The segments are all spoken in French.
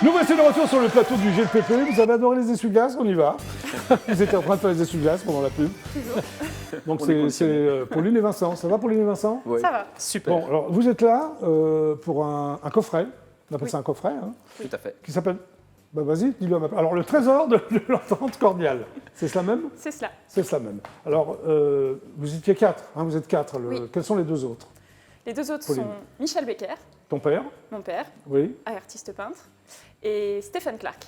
Nous voici de retour sur le plateau du GLPP. Vous avez adoré les essuie-glaces, on y va. Vous étiez en train de faire les essuie-glaces pendant la pub. Donc c'est Pauline et Vincent. Ça va Pauline et Vincent? Oui. Ça va. Super. Bon, alors vous êtes là pour un coffret. On appelle ça un coffret. Hein, Tout à fait. qui s'appelle... Bah vas-y, dis-le à ma place. Alors le trésor de l'entente cordiale. C'est cela même? C'est cela. C'est cela même. Alors vous étiez 4, hein, vous êtes 4. Oui. Quels sont les deux autres? Les deux autres Pauline. sont Michel Becker, Ton père? mon père, Oui. artiste peintre, et Stephen Clark.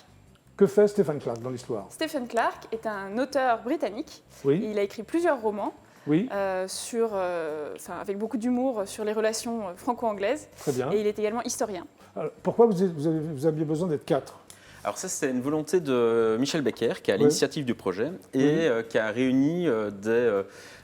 Que fait Stephen Clark dans l'histoire? Stephen Clark est un auteur britannique. Oui. Il a écrit plusieurs romans Oui. avec beaucoup d'humour sur les relations franco-anglaises. Très bien. Et il est également historien. Alors, pourquoi vous aviez besoin d'être 4? Alors ça, c'était une volonté de Michel Becker, qui est à l'initiative du projet et qui a réuni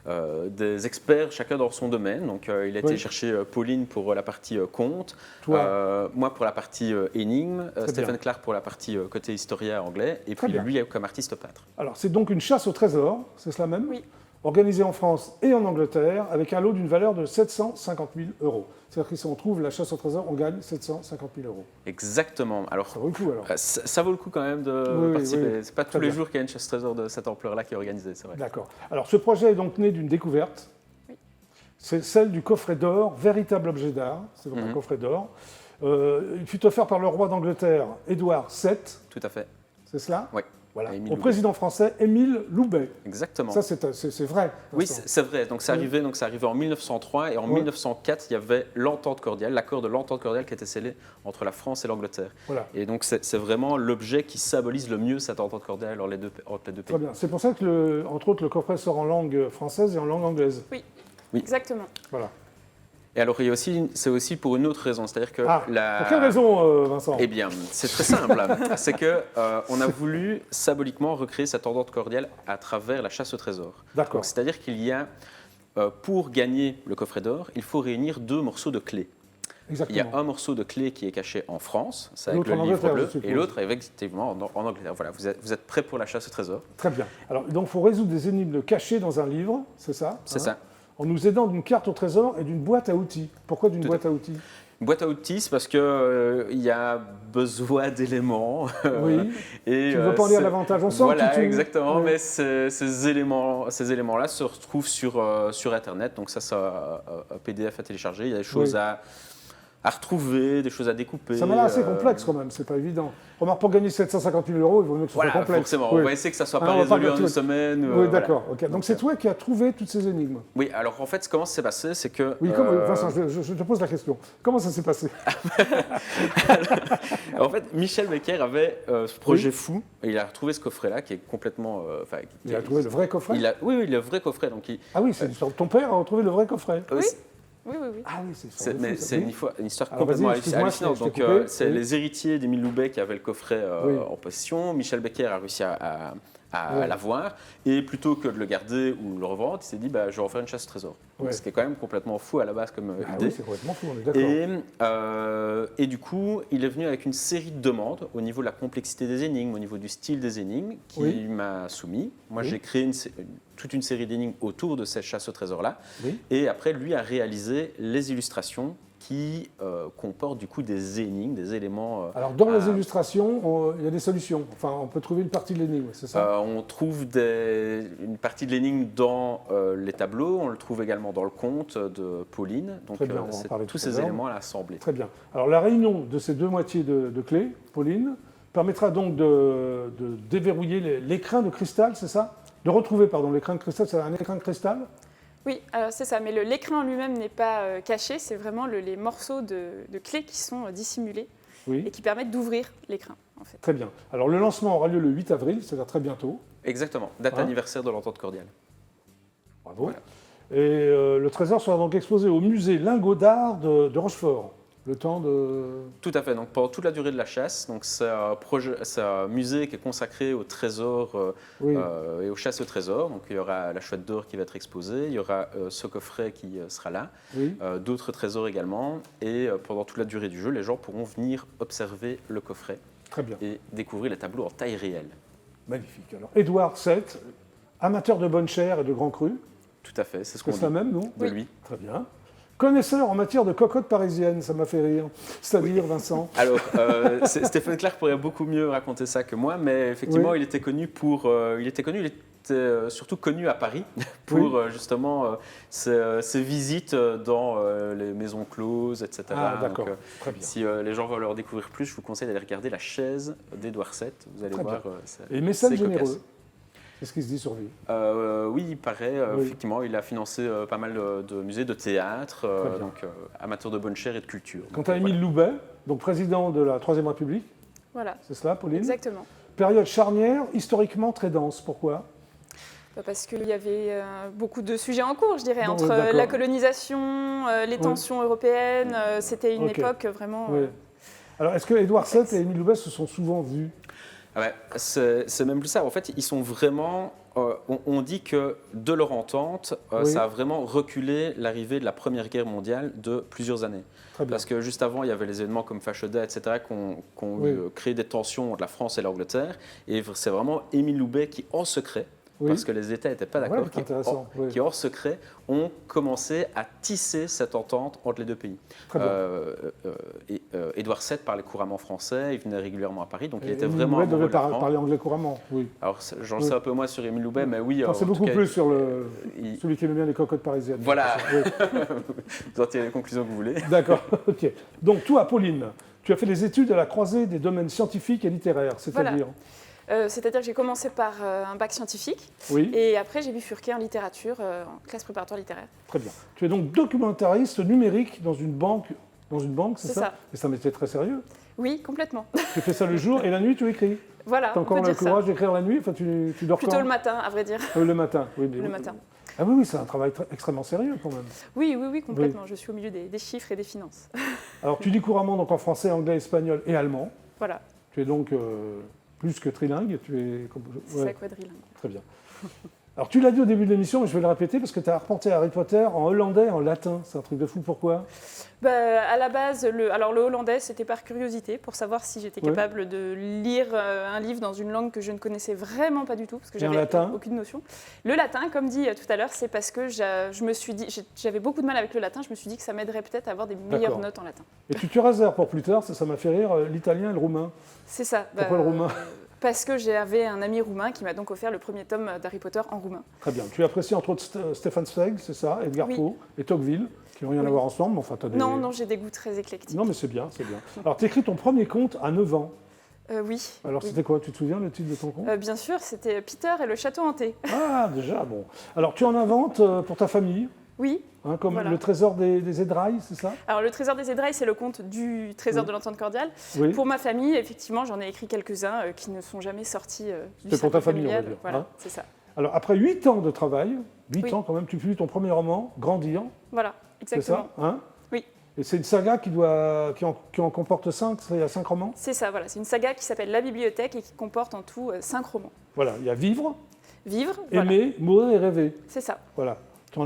des experts, chacun dans son domaine. Donc il a été chercher Pauline pour la partie conte, moi pour la partie énigme, Stephen Clark pour la partie côté historien anglais, et puis lui comme artiste peintre. Alors c'est donc une chasse au trésor, c'est cela même? Oui. Organisée en France et en Angleterre, avec un lot d'une valeur de 750 000 €. C'est-à-dire que si on trouve la chasse au trésor, on gagne 750 000 €. Exactement. Alors, ça vaut le coup alors. Ça vaut le coup quand même de participer. Oui. C'est pas tous les jours qu'il y a une chasse au trésor de cette ampleur-là qui est organisée, c'est vrai. D'accord. Alors ce projet est donc né d'une découverte. Oui. C'est celle du coffret d'or, véritable objet d'art. C'est donc un coffret d'or. Il fut offert par le roi d'Angleterre, Édouard VII. Tout à fait. C'est cela? Oui. Voilà. Au président français, Émile Loubet. Exactement. Ça, c'est vrai. Oui, c'est vrai. Donc, c'est arrivé en 1903 et en 1904, il y avait l'entente cordiale, l'accord de l'entente cordiale qui était scellé entre la France et l'Angleterre. Voilà. Et donc, c'est vraiment l'objet qui symbolise le mieux cette entente cordiale entre les deux pays. Très bien. C'est pour ça que, entre autres, le coffret sort en langue française et en langue anglaise. Oui. Exactement. Voilà. Et alors, c'est aussi pour une autre raison, c'est-à-dire que pour quelle raison, Vincent? Eh bien, c'est très simple. C'est que on a voulu symboliquement recréer cette entente cordiale à travers la chasse au trésor. D'accord. C'est-à-dire qu'il y a, pour gagner le coffret d'or, il faut réunir 2 morceaux de clé. Exactement. Il y a un morceau de clé qui est caché en France, c'est avec le livre bleu, et l'autre effectivement en Angleterre. Voilà, vous êtes prêts pour la chasse au trésor? Très bien. Alors, donc, il faut résoudre des énigmes cachées dans un livre, c'est ça? C'est ça. En nous aidant d'une carte au trésor et d'une boîte à outils. Pourquoi d'une boîte à outils? Une boîte à outils, c'est parce qu'il y a besoin d'éléments. Oui. Et tu ne veux pas en dire davantage. On sent voilà, exactement. Mais ces éléments-là se retrouvent sur Internet. Donc ça un PDF à télécharger. Il y a des choses à retrouver, des choses à découper. Ça m'a l'air assez complexe quand même, c'est pas évident. Remarque, pour gagner 750 000 €, il vaut mieux que ce soit complexe. Forcément, on va essayer que ça ne soit pas résolu en une semaine. Oui, d'accord. Okay. Donc c'est toi qui as trouvé toutes ces énigmes? Oui, alors en fait, comment ça s'est passé, c'est que... Oui, Vincent, je te pose la question. Comment ça s'est passé? En fait, Michel Becker avait ce projet fou, et il a retrouvé ce coffret-là qui est complètement... il a trouvé le vrai coffret? Oui, le vrai coffret. Donc ah oui, c'est l'histoire de ton père a retrouvé le vrai coffret? Oui. Ah oui, c'est une histoire complètement hallucinante. Donc, c'est les héritiers d'Émile Loubet qui avaient le coffret en possession. Michel Becker a réussi à l'avoir. Et plutôt que de le garder ou le revendre, il s'est dit je vais en faire une chasse au trésor. Ce qui est quand même complètement fou à la base comme idée. Oui, c'est complètement fou, on est d'accord. Et du coup, il est venu avec une série de demandes au niveau de la complexité des énigmes, au niveau du style des énigmes, qu'il m'a soumis. Moi, j'ai créé toute une série d'énigmes autour de cette chasse au trésor-là. Et après, lui a réalisé les illustrations qui comportent du coup des énigmes, des éléments... Alors dans les illustrations, il y a des solutions. Enfin, on peut trouver une partie de l'énigme, c'est ça? On trouve une partie de l'énigme dans les tableaux, on le trouve également dans le conte de Pauline. Donc c'est tous ces éléments à assembler. Très bien. Alors la réunion de ces deux moitiés de clés, Pauline, permettra donc de déverrouiller l'écrin de cristal, c'est ça? De retrouver, pardon, l'écrin de cristal, c'est un écrin de cristal? Oui, c'est ça, mais l'écrin en lui-même n'est pas caché, c'est vraiment les morceaux de clés qui sont dissimulés et qui permettent d'ouvrir l'écrin, en fait. Très bien. Alors le lancement aura lieu le 8 avril, c'est-à-dire très bientôt. Exactement, date anniversaire de l'entente cordiale. Bravo. Voilà. Et le trésor sera donc exposé au musée Lingot d'art de Rochefort. Le temps de... Tout à fait. Donc, pendant toute la durée de la chasse, c'est un musée qui est consacré au trésor et aux chasses au trésor. Donc, il y aura la chouette d'or qui va être exposée, il y aura ce coffret qui sera là, d'autres trésors également. Et pendant toute la durée du jeu, les gens pourront venir observer le coffret et découvrir les tableaux en taille réelle. Magnifique. Alors, Édouard VII, amateur de bonne chair et de grands crus. Tout à fait, c'est ce qu'on dit. C'est la même, non? De lui. Très bien. Connaisseur en matière de cocotte parisienne, ça m'a fait rire. C'est-à-dire, Vincent? Alors, Stéphane Clark pourrait beaucoup mieux raconter ça que moi, mais effectivement, il était connu surtout connu à Paris pour justement ses visites dans les maisons closes, etc. Ah, d'accord. Donc, très bien. si les gens veulent en découvrir plus, je vous conseille d'aller regarder La chaise d'Édouard VII. Vous allez Très voir. Et mécène c'est généreux. cocasse. C'est ce qui se dit sur lui. Oui, il paraît. Effectivement, il a financé pas mal de musées, de théâtre, donc amateur de bonne chère et de culture. Quant à Émile Loubet, donc président de la Troisième République, voilà. C'est cela, Pauline? Exactement. Période charnière, historiquement très dense. Pourquoi? Parce qu'il y avait beaucoup de sujets en cours, je dirais, Non, entre d'accord. la colonisation, les tensions européennes. C'était une époque vraiment... Oui. Alors, est-ce que Édouard VII et Émile Loubet se sont souvent vus? Ouais, c'est même plus ça. En fait, ils sont vraiment. On dit que de leur entente, ça a vraiment reculé l'arrivée de la Première Guerre mondiale de plusieurs années. Très bien. Parce que juste avant, il y avait les événements comme Fashoda, etc., qui ont créé des tensions entre la France et l'Angleterre. Et c'est vraiment Émile Loubet qui, en secret, parce que les États n'étaient pas d'accord, qui hors secret ont commencé à tisser cette entente entre les deux pays. Édouard VII parlait couramment français, il venait régulièrement à Paris, donc il était vraiment Loubet devait amoureux de la parler anglais couramment, oui. Alors j'en sais un peu moins sur Émile Loubet, mais oui. C'est beaucoup plus sur celui qui aime bien les cocottes parisiennes. Voilà, vous en tirez les conclusions que vous voulez. D'accord, ok. Donc toi, Pauline, tu as fait des études à la croisée des domaines scientifiques et littéraires, c'est-à-dire c'est-à-dire que j'ai commencé par un bac scientifique et après j'ai bifurqué en littérature, en classe préparatoire littéraire. Très bien. Tu es donc documentariste numérique dans une banque, c'est ça? Et c'est un métier très sérieux. Oui, complètement. Tu fais ça le jour et la nuit tu écris. Voilà. Tu as encore le courage d'écrire la nuit? Enfin, tu dors plutôt quand? le matin, à vrai dire. Le matin, oui. Le matin. Ah oui, c'est un travail extrêmement sérieux quand même. Oui, complètement. Oui. Je suis au milieu des chiffres et des finances. Alors tu dis couramment donc en français, anglais, espagnol et allemand. Voilà. Tu es donc plus que trilingue. C'est ça, quadrilingue. Très bien. Alors tu l'as dit au début de l'émission, mais je vais le répéter parce que tu as arpenté Harry Potter en hollandais et en latin. C'est un truc de fou, pourquoi? À la base, le hollandais, c'était par curiosité, pour savoir si j'étais capable de lire un livre dans une langue que je ne connaissais vraiment pas du tout, parce que j'avais aucune notion. Le latin, comme dit tout à l'heure, c'est parce que je me suis dit, j'avais beaucoup de mal avec le latin, je me suis dit que ça m'aiderait peut-être à avoir des meilleures notes en latin. Et tu te réserves pour plus tard, ça m'a fait rire, l'italien et le roumain. C'est ça. Pourquoi le roumain? Parce que j'avais un ami roumain qui m'a donc offert le premier tome d'Harry Potter en roumain. Très bien. Tu apprécies entre autres Stefan Zweig, c'est ça, Edgar Poe et Tocqueville, qui n'ont rien à voir ensemble, mais enfin, Non, j'ai des goûts très éclectiques. Non, mais c'est bien, c'est bien. Alors, tu écris ton premier conte à 9 ans. Oui. Alors, c'était quoi? Tu te souviens le titre de ton conte? Bien sûr, c'était Peter et le château hanté. Ah, déjà, bon. Alors, tu en inventes pour ta famille? Oui. Comme le trésor des Édrailles, c'est ça? Alors, le trésor des Édrailles, c'est le conte du trésor de l'entente cordiale. Oui. Pour ma famille, effectivement, j'en ai écrit quelques-uns qui ne sont jamais sortis du C'est pour ta famille, on va dire. Voilà, c'est ça. Alors, après 8 ans de travail, 8 ans quand même, tu publies ton premier roman, Grandir. Voilà, exactement. C'est ça, Oui. Et c'est une saga qui en comporte 5, il y a 5 romans? C'est ça, voilà. C'est une saga qui s'appelle La Bibliothèque et qui comporte en tout 5 romans. Voilà, il y a Vivre, Aimer, Mourir et Rêver. C'est ça. Voilà. Là,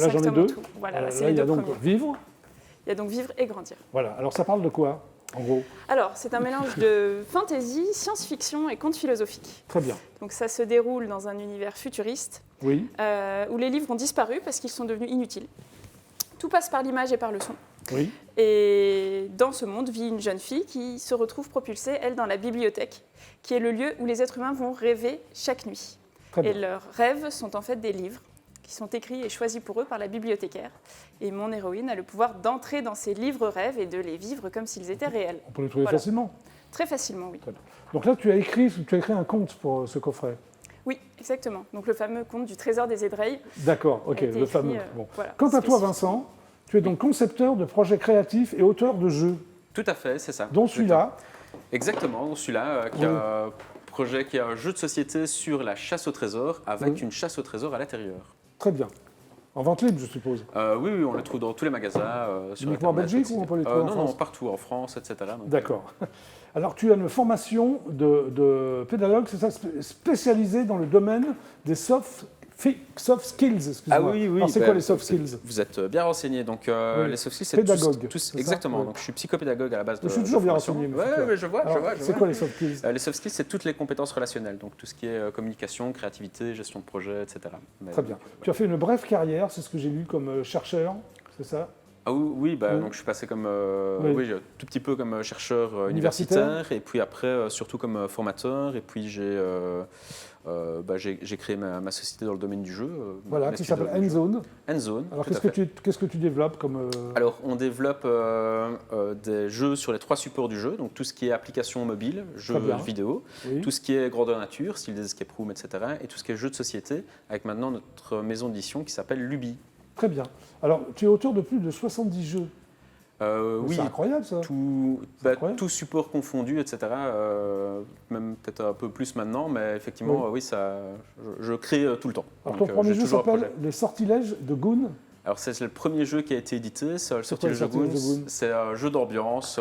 j'en ai 2. Voilà, c'est là, les deux il y a donc premiers. Vivre. Il y a donc Vivre et Grandir. Voilà. Alors, ça parle de quoi, en gros? Alors, c'est un mélange de fantasy, science-fiction et contes philosophiques. Très bien. Donc, ça se déroule dans un univers futuriste où les livres ont disparu parce qu'ils sont devenus inutiles. Tout passe par l'image et par le son. Oui. Et dans ce monde vit une jeune fille qui se retrouve propulsée, elle, dans la bibliothèque, qui est le lieu où les êtres humains vont rêver chaque nuit. Et leurs rêves sont en fait des livres qui sont écrits et choisis pour eux par la bibliothécaire. Et mon héroïne a le pouvoir d'entrer dans ces livres rêves et de les vivre comme s'ils étaient réels. On peut les trouver facilement? Très facilement, oui. Donc là, tu as écrit un conte pour ce coffret? Oui, exactement. Donc le fameux conte du trésor des Édrailles. D'accord, ok, le fameux. Voilà, quant à toi, Vincent, tu es donc concepteur de projets créatifs et auteur de jeux. Tout à fait, c'est ça. Dont celui-là. Exactement, celui-là qui a projet qui est un jeu de société sur la chasse au trésor avec une chasse au trésor à l'intérieur. Très bien. En vente libre, je suppose. Oui, on le trouve dans tous les magasins. Uniquement en Belgique ou on peut les trouver en France? Non, partout, en France, etc. D'accord. Alors, tu as une formation de pédagogue, c'est ça, spécialisée dans le domaine des soft skills, excusez-moi. Ah oui. Alors, c'est quoi les soft skills? Vous êtes bien renseigné. Donc, les soft skills, c'est pédagogue. Exactement. Donc, je suis psychopédagogue à la base de. Je suis toujours bien renseigné. Oui, je vois. C'est quoi les soft skills? Les soft skills, c'est toutes les compétences relationnelles. Donc, tout ce qui est communication, créativité, gestion de projet, etc. Très bien. Tu as fait une brève carrière, c'est ce que j'ai lu comme chercheur, c'est ça? Ah oui, Oui. donc je suis passé comme Oui. tout petit peu comme chercheur Universitaire. universitaire et puis après surtout comme formateur et puis j'ai créé ma société dans le domaine du jeu. Voilà, mes qui studios s'appelle de jeu. Endzone. Endzone. Alors, tout à fait. qu'est-ce que tu développes comme... Alors, on développe des jeux sur les 3 supports du jeu, donc tout ce qui est application mobile, jeux bien. vidéo, Oui. tout ce qui est grandeur nature, style des escape rooms, etc., et tout ce qui est jeux de société, avec maintenant notre maison d'édition qui s'appelle Luby. Très bien. Alors, tu es auteur de plus de 70 jeux. Oui, C'est incroyable, ça. tout support confondu, etc., même peut-être un peu plus maintenant, mais effectivement, oui, je crée tout le temps. Alors, Donc, ton premier j'ai jeu toujours un s'appelle projet. Les Sortilèges de Goon. Alors c'est le premier jeu qui a été édité, c'est le C'est quoi, Sortilège le de Goons. Sortilège de Goons? C'est un jeu d'ambiance,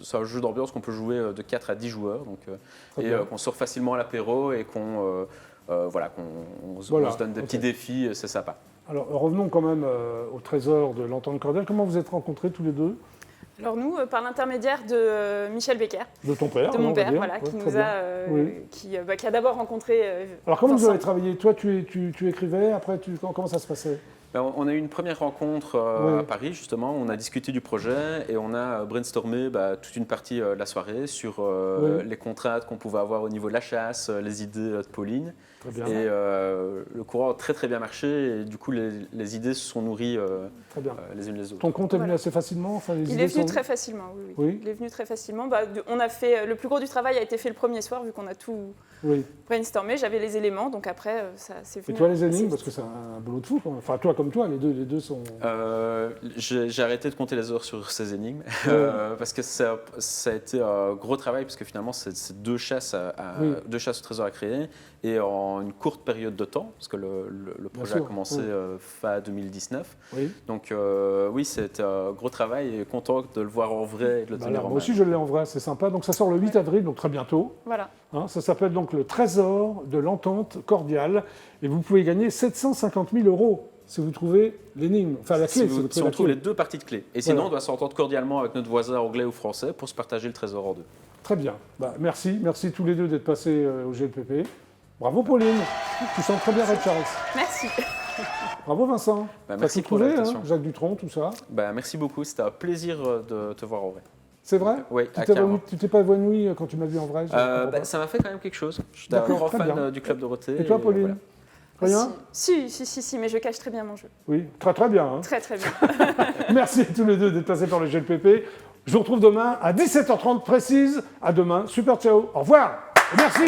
c'est un jeu d'ambiance qu'on peut jouer de 4 à 10 joueurs, donc, qu'on sort facilement à l'apéro et qu'on on se donne des petits défis, c'est sympa. Alors, revenons quand même au trésor de l'entente cordiale. Comment vous êtes rencontrés tous les deux? Alors nous, par l'intermédiaire de Michel Becker, De ton père. de mon on va père, dire. voilà, Ouais, qui très nous bien. a, Oui. qui a d'abord rencontré. Alors, comment vous Vincent. avez travaillé? Toi, tu écrivais, après, comment ça se passait? On a eu une première rencontre à Paris, justement. On a discuté du projet et on a brainstormé toute une partie de la soirée sur les contraintes qu'on pouvait avoir au niveau de la chasse, les idées de Pauline. Très bien. Et le courant a très très bien marché et du coup les idées se sont nourries Très bien. les unes les autres. Ton compte est venu assez facilement? Enfin, les Il idées est venu sont- très facilement, oui. Oui. Il est venu très facilement. On a fait, le plus gros du travail a été fait le premier soir, vu qu'on a tout Oui. brainstormé. J'avais les éléments, donc après, ça c'est Et venu. toi, les assez énigmes, vite. parce que c'est un boulot de fou, quand même. Enfin, toi comme toi, les deux sont... J'ai arrêté de compter les heures sur ces énigmes parce que ça a été un gros travail parce que finalement c'est deux chasses deux chasses au trésor à créer et en une courte période de temps parce que le projet a sûr, commencé fin 2019. Oui. Donc oui, c'était un gros travail et content de le voir en vrai et de le Bah tenir là, en moi main. aussi, je l'ai en vrai, c'est sympa. Donc, ça sort le 8 avril, donc très bientôt. Voilà. Hein, ça s'appelle donc le Trésor de l'entente cordiale. Et vous pouvez gagner 750 000 € si vous trouvez l'énigme. Enfin, la clé, Si vous on trouvez la trouve clé. les deux parties de clé. Et Voilà. sinon, on doit s'entendre cordialement avec notre voisin anglais ou français pour se partager le trésor en deux. Très bien. Bah, merci tous les deux d'être passés au GLPP. Bravo Pauline, tu sens très bien Red Charles. Merci. Bravo Vincent. Merci T'as tout pour trouvé, l'invitation. Jacques Dutronc, tout ça. Merci beaucoup, c'était un plaisir de te voir en vrai. C'est vrai? Oui, Tu t'es pas évanoui quand tu m'as vu en vrai? Je comprends pas. Ça m'a fait quand même quelque chose. J'étais un D'accord, grand très fan bien. du Club Dorothée. Et toi Pauline? voilà. Rien? Si, mais je cache très bien mon jeu. Oui, très bien. Hein. Très, très bien. Merci à tous les deux d'être passés par le GLPP. Je vous retrouve demain à 17h30 précise. À demain. Super, ciao. Au revoir. Et merci.